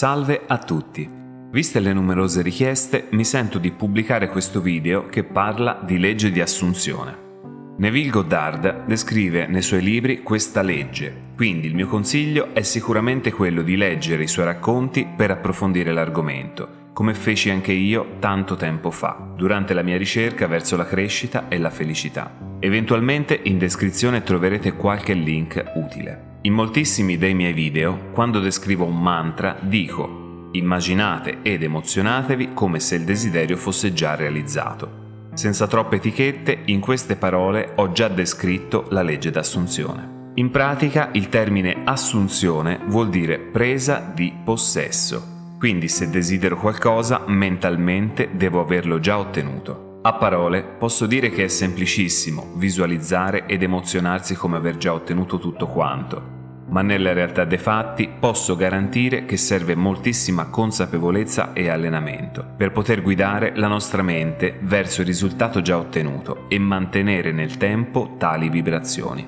Salve a tutti! Viste le numerose richieste, mi sento di pubblicare questo video che parla di legge di assunzione. Neville Goddard descrive nei suoi libri questa legge, quindi il mio consiglio è sicuramente quello di leggere i suoi racconti per approfondire l'argomento, come feci anche io tanto tempo fa, durante la mia ricerca verso la crescita e la felicità. Eventualmente in descrizione troverete qualche link utile. In moltissimi dei miei video, quando descrivo un mantra, dico: immaginate ed emozionatevi come se il desiderio fosse già realizzato. Senza troppe etichette, in queste parole ho già descritto la legge d'assunzione. In pratica, il termine assunzione vuol dire presa di possesso. Quindi se desidero qualcosa, mentalmente devo averlo già ottenuto. A parole posso dire che è semplicissimo visualizzare ed emozionarsi come aver già ottenuto tutto quanto, ma nella realtà dei fatti posso garantire che serve moltissima consapevolezza e allenamento per poter guidare la nostra mente verso il risultato già ottenuto e mantenere nel tempo tali vibrazioni.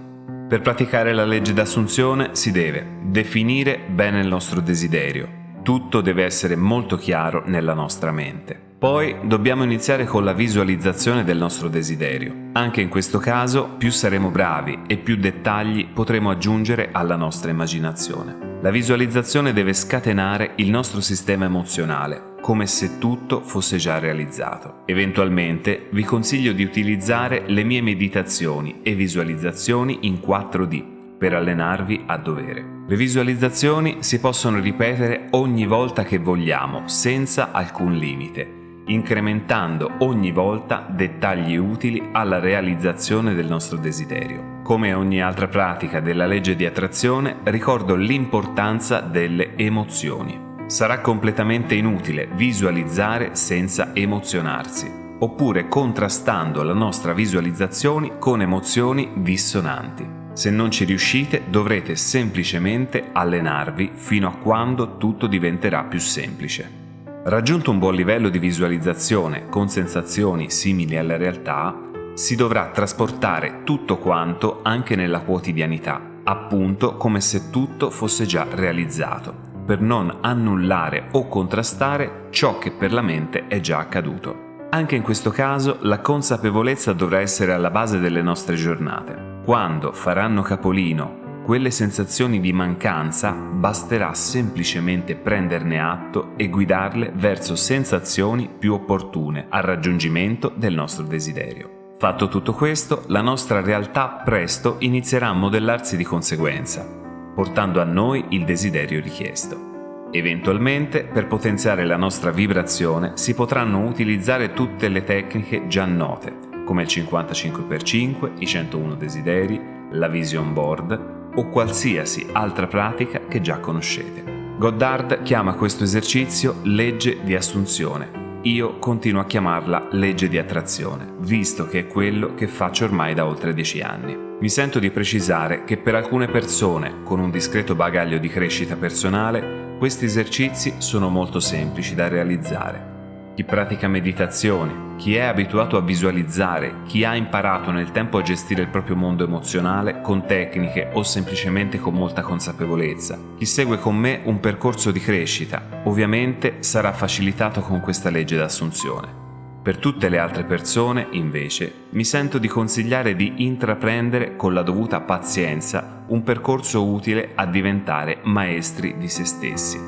Per praticare la legge d'assunzione si deve definire bene il nostro desiderio. Tutto deve essere molto chiaro nella nostra mente. Poi dobbiamo iniziare con la visualizzazione del nostro desiderio. Anche in questo caso, più saremo bravi e più dettagli potremo aggiungere alla nostra immaginazione. La visualizzazione deve scatenare il nostro sistema emozionale, come se tutto fosse già realizzato. Eventualmente vi consiglio di utilizzare le mie meditazioni e visualizzazioni in 4D per allenarvi a dovere. Le visualizzazioni si possono ripetere ogni volta che vogliamo, senza alcun limite, incrementando ogni volta dettagli utili alla realizzazione del nostro desiderio. Come ogni altra pratica della legge di attrazione, ricordo l'importanza delle emozioni. Sarà completamente inutile visualizzare senza emozionarsi, oppure contrastando la nostra visualizzazione con emozioni dissonanti. Se non ci riuscite, dovrete semplicemente allenarvi fino a quando tutto diventerà più semplice. Raggiunto un buon livello di visualizzazione con sensazioni simili alla realtà, si dovrà trasportare tutto quanto anche nella quotidianità, appunto come se tutto fosse già realizzato, per non annullare o contrastare ciò che per la mente è già accaduto. Anche in questo caso la consapevolezza dovrà essere alla base delle nostre giornate. Quando faranno capolino quelle sensazioni di mancanza, basterà semplicemente prenderne atto e guidarle verso sensazioni più opportune al raggiungimento del nostro desiderio. Fatto tutto questo, la nostra realtà presto inizierà a modellarsi di conseguenza, portando a noi il desiderio richiesto. Eventualmente, per potenziare la nostra vibrazione, si potranno utilizzare tutte le tecniche già note, come il 55x5, i 101 desideri, la vision board o qualsiasi altra pratica che già conoscete. Goddard chiama questo esercizio legge di assunzione. Io continuo a chiamarla legge di attrazione, visto che è quello che faccio ormai da oltre 10 anni. Mi sento di precisare che per alcune persone con un discreto bagaglio di crescita personale, questi esercizi sono molto semplici da realizzare. Chi pratica meditazione, chi è abituato a visualizzare, chi ha imparato nel tempo a gestire il proprio mondo emozionale con tecniche o semplicemente con molta consapevolezza, chi segue con me un percorso di crescita, ovviamente sarà facilitato con questa legge d'assunzione. Per tutte le altre persone, invece, mi sento di consigliare di intraprendere con la dovuta pazienza un percorso utile a diventare maestri di se stessi.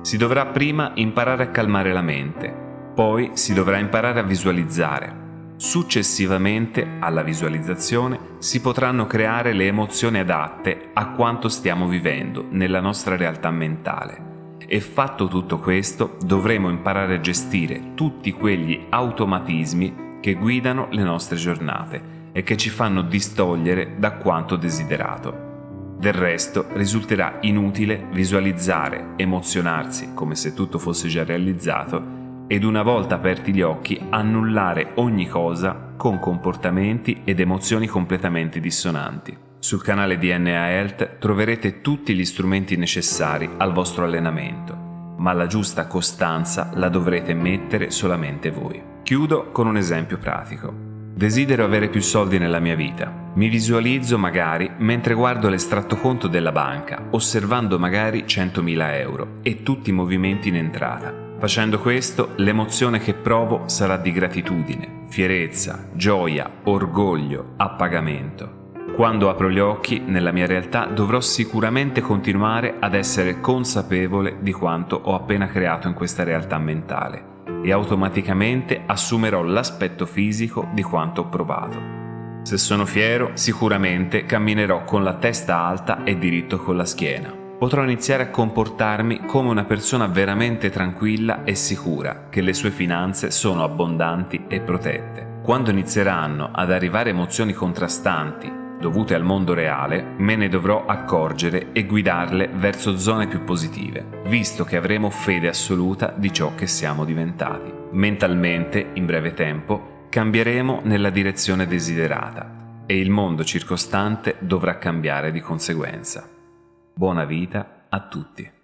Si dovrà prima imparare a calmare la mente, poi si dovrà imparare a visualizzare. Successivamente alla visualizzazione si potranno creare le emozioni adatte a quanto stiamo vivendo nella nostra realtà mentale. E fatto tutto questo, dovremo imparare a gestire tutti quegli automatismi che guidano le nostre giornate e che ci fanno distogliere da quanto desiderato. Del resto, risulterà inutile visualizzare, emozionarsi come se tutto fosse già realizzato ed una volta aperti gli occhi annullare ogni cosa con comportamenti ed emozioni completamente dissonanti. Sul canale DNA Health troverete tutti gli strumenti necessari al vostro allenamento, ma la giusta costanza la dovrete mettere solamente voi. Chiudo con un esempio pratico. Desidero avere più soldi nella mia vita. Mi visualizzo magari mentre guardo l'estratto conto della banca, osservando magari 100.000 euro e tutti i movimenti in entrata. Facendo questo, l'emozione che provo sarà di gratitudine, fierezza, gioia, orgoglio, appagamento. Quando apro gli occhi, nella mia realtà dovrò sicuramente continuare ad essere consapevole di quanto ho appena creato in questa realtà mentale e automaticamente assumerò l'aspetto fisico di quanto ho provato. Se sono fiero, sicuramente camminerò con la testa alta e diritto con la schiena. Potrò iniziare a comportarmi come una persona veramente tranquilla e sicura che le sue finanze sono abbondanti e protette. Quando inizieranno ad arrivare emozioni contrastanti dovute al mondo reale, me ne dovrò accorgere e guidarle verso zone più positive, visto che avremo fede assoluta di ciò che siamo diventati. Mentalmente, in breve tempo, cambieremo nella direzione desiderata e il mondo circostante dovrà cambiare di conseguenza. Buona vita a tutti.